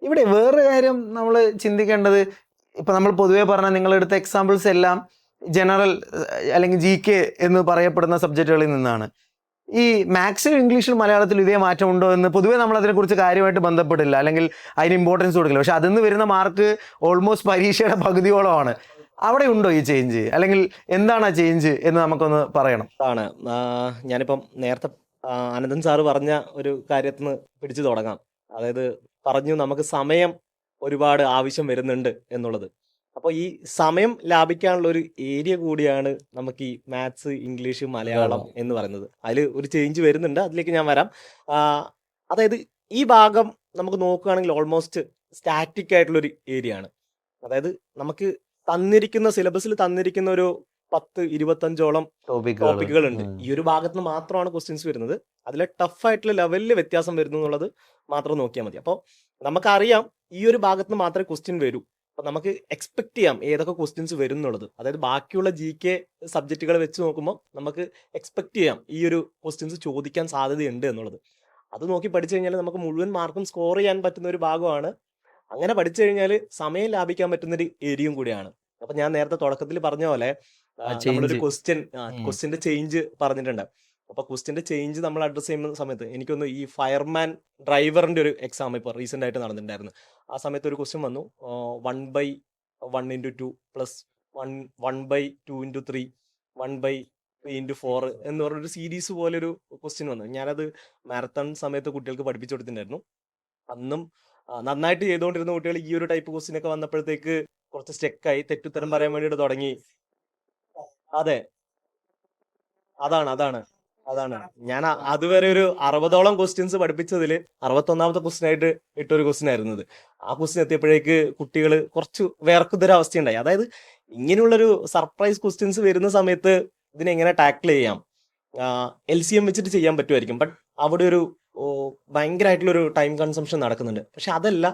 ഇവിടെ വേറൊരു കാര്യം നമ്മൾ ചിന്തിക്കേണ്ടത്, ഇപ്പം നമ്മൾ പൊതുവേ പറഞ്ഞ നിങ്ങളെടുത്ത എക്സാമ്പിൾസ് എല്ലാം ജനറൽ അല്ലെങ്കിൽ GK എന്ന് പറയപ്പെടുന്ന സബ്ജക്റ്റുകളിൽ നിന്നാണ്. ഈ മാത്സിലും ഇംഗ്ലീഷിലും മലയാളത്തിലും ഇതേ മാറ്റമുണ്ടോ എന്ന് പൊതുവേ നമ്മൾ അതിനെക്കുറിച്ച് കാര്യമായിട്ട് ബന്ധപ്പെടില്ല, അല്ലെങ്കിൽ അതിന് ഇമ്പോർട്ടൻസ് കൊടുക്കില്ല. പക്ഷെ അതിൽ നിന്ന് വരുന്ന മാർക്ക് ഓൾമോസ്റ്റ് പരീക്ഷയുടെ പകുതിയോളമാണ്. അവിടെ ഉണ്ടോ ഈ ചേഞ്ച്, അല്ലെങ്കിൽ എന്താണ് ആ ചേഞ്ച് എന്ന് നമുക്കൊന്ന് പറയണം. ആണ് ഞാനിപ്പം നേരത്തെ അനന്തൻ സാറ് പറഞ്ഞ ഒരു കാര്യത്തിൽ നിന്ന് പിടിച്ചു തുടങ്ങാം. അതായത് പറഞ്ഞു നമുക്ക് സമയം ഒരുപാട് ആവശ്യം വരുന്നുണ്ട് എന്നുള്ളത്. അപ്പോൾ ഈ സമയം ലാഭിക്കാനുള്ള ഒരു ഏരിയ കൂടിയാണ് നമുക്ക് ഈ മാത്സ്, ഇംഗ്ലീഷ്, മലയാളം എന്ന് പറയുന്നത്. അതിൽ ഒരു ചേഞ്ച് വരുന്നുണ്ട്, അതിലേക്ക് ഞാൻ വരാം. അതായത് ഈ ഭാഗം നമുക്ക് നോക്കുകയാണെങ്കിൽ ഓൾമോസ്റ്റ് സ്റ്റാറ്റിക് ആയിട്ടുള്ളൊരു ഏരിയ ആണ്. അതായത് നമുക്ക് തന്നിരിക്കുന്ന സിലബസിൽ തന്നിരിക്കുന്ന ഒരു 10-25ഓളം ടോപ്പിക്കുകൾ ഉണ്ട്. ഈ ഒരു ഭാഗത്ത് നിന്ന് മാത്രമാണ് ക്വസ്റ്റ്യൻസ് വരുന്നത്. അതിലെ ടഫ് ആയിട്ടുള്ള ലെവലിൽ വ്യത്യാസം വരുന്നു എന്നുള്ളത് മാത്രം നോക്കിയാൽ മതി. അപ്പോൾ നമുക്കറിയാം ഈ ഒരു ഭാഗത്ത് നിന്ന് മാത്രമേ ക്വസ്റ്റ്യൻ വരൂ. അപ്പോൾ നമുക്ക് എക്സ്പെക്ട് ചെയ്യാം ഏതൊക്കെ ക്വസ്റ്റ്യൻസ് വരും എന്നുള്ളത്. അതായത് ബാക്കിയുള്ള GK സബ്ജക്റ്റുകൾ വെച്ച് നോക്കുമ്പോൾ നമുക്ക് എക്സ്പെക്ട് ചെയ്യാം ഈ ഒരു ക്വസ്റ്റ്യൻസ് ചോദിക്കാൻ സാധ്യതയുണ്ട് എന്നുള്ളത്. അത് നോക്കി പഠിച്ചു കഴിഞ്ഞാൽ നമുക്ക് മുഴുവൻ മാർക്കും സ്കോർ ചെയ്യാൻ പറ്റുന്ന ഒരു ഭാഗമാണ്. അങ്ങനെ പഠിച്ചു കഴിഞ്ഞാൽ സമയം ലാഭിക്കാൻ പറ്റുന്നൊരു ഏരിയയും കൂടിയാണ്. അപ്പൊ ഞാൻ നേരത്തെ തുടക്കത്തിൽ പറഞ്ഞ പോലെ നമ്മളൊരു ക്വസ്റ്റ്യന്റെ ചേഞ്ച് പറഞ്ഞിട്ടുണ്ട്. അപ്പൊ ക്വസ്റ്റ്യന്റെ ചേഞ്ച് നമ്മൾ അഡ്രസ് ചെയ്യുന്ന സമയത്ത് എനിക്കൊന്ന് ഈ ഫയർമാൻ ഡ്രൈവറിന്റെ ഒരു എക്സാം ഇപ്പോൾ റീസെന്റ് ആയിട്ട് നടന്നിട്ടുണ്ടായിരുന്നു. ആ സമയത്ത് ഒരു ക്വസ്റ്റ്യൻ വന്നു, 1/1 × 2 പ്ലസ് 1/2 × 3 1/3 × 4 എന്ന് പറഞ്ഞൊരു സീരീസ് പോലെ ഒരു ക്വസ്റ്റ്യൻ വന്നു. ഞാനത് മാരത്തൺ സമയത്ത് കുട്ടികൾക്ക് പഠിപ്പിച്ചു കൊടുത്തിട്ടുണ്ടായിരുന്നു. അന്നും നന്നായിട്ട് ചെയ്തുകൊണ്ടിരുന്ന കുട്ടികൾ ഈ ഒരു ടൈപ്പ് ക്വസ്റ്റ്യൻ ഒക്കെ വന്നപ്പോഴത്തേക്ക് കുറച്ച് സ്റ്റെക്കായി, തെറ്റുത്തരം പറയാൻ വേണ്ടിയിട്ട് തുടങ്ങി. അതെ, അതാണ് ഞാൻ അതുവരെ ഒരു 60ഓളം ക്വസ്റ്റ്യൻസ് പഠിപ്പിച്ചതിൽ 61ാമത്തെ ക്വസ്റ്റ്യൻ ആയിട്ട് ഇട്ടൊരു ക്വസ്റ്റ്യൻ ആയിരുന്നത്. ആ ക്വസ്റ്റ്യൻ എത്തിയപ്പോഴേക്ക് കുട്ടികൾ കുറച്ച് വേർക്കുന്നൊരു അവസ്ഥയുണ്ടായി. അതായത് ഇങ്ങനെയുള്ളൊരു സർപ്രൈസ് ക്വസ്റ്റ്യൻസ് വരുന്ന സമയത്ത് ഇതിനെങ്ങനെ ടാക്കിൾ ചെയ്യാം, LCM വെച്ചിട്ട് ചെയ്യാൻ പറ്റുമായിരിക്കും. ബട്ട് അവിടെ ഒരു ഭയങ്കരമായിട്ടുള്ളൊരു ടൈം കൺസംഷൻ നടക്കുന്നുണ്ട്. പക്ഷെ അതല്ല,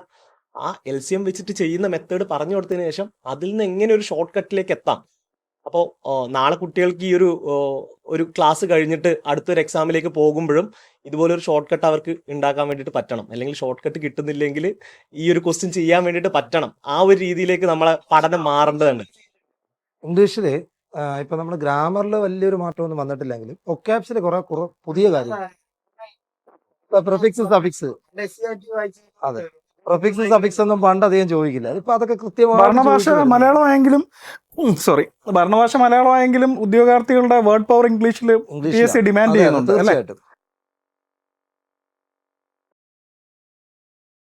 ആ LCM വെച്ചിട്ട് ചെയ്യുന്ന മെത്തേഡ് പറഞ്ഞു കൊടുത്തതിന് ശേഷം അതിൽ നിന്ന് എങ്ങനെ ഒരു ഷോർട്ട് കട്ടിലേക്ക് എത്താം. അപ്പോൾ നാളെ കുട്ടികൾക്ക് ഈ ഒരു ക്ലാസ് കഴിഞ്ഞിട്ട് അടുത്തൊരു എക്സാമിലേക്ക് പോകുമ്പോഴും ഇതുപോലൊരു ഷോർട്ട് കട്ട് അവർക്ക് ഉണ്ടാക്കാൻ വേണ്ടിയിട്ട് പറ്റണം. അല്ലെങ്കിൽ ഷോർട്ട് കട്ട് കിട്ടുന്നില്ലെങ്കിൽ ഈ ഒരു ക്വസ്റ്റ്യൻ ചെയ്യാൻ വേണ്ടിയിട്ട് പറ്റണം. ആ ഒരു രീതിയിലേക്ക് നമ്മളെ പഠനം മാറേണ്ടതുണ്ട്. ഇംഗ്ലീഷിൽ ഇപ്പൊ നമ്മൾ ഗ്രാമറിൽ വലിയൊരു മാറ്റമൊന്നും വന്നിട്ടില്ലെങ്കിലും ഒക്കാബ്സിൽ കുറെ പുതിയ കാര്യം, പ്രിഫിക്സ് സഫിക്സ്, അതെ, പ്രിഫിക്സ് സഫിക്സ് ഒന്നും പണ്ട് അധികം ചോദിക്കില്ല. ഇപ്പൊ അതൊക്കെ കൃത്യമായി ഭരണഭാഷ മലയാളമായെങ്കിലും ഉദ്യോഗാർത്ഥികളുടെ വേർഡ് പവർ ഇംഗ്ലീഷിൽ ഡിമാൻഡ് ചെയ്യുന്നുണ്ട്. തീർച്ചയായിട്ടും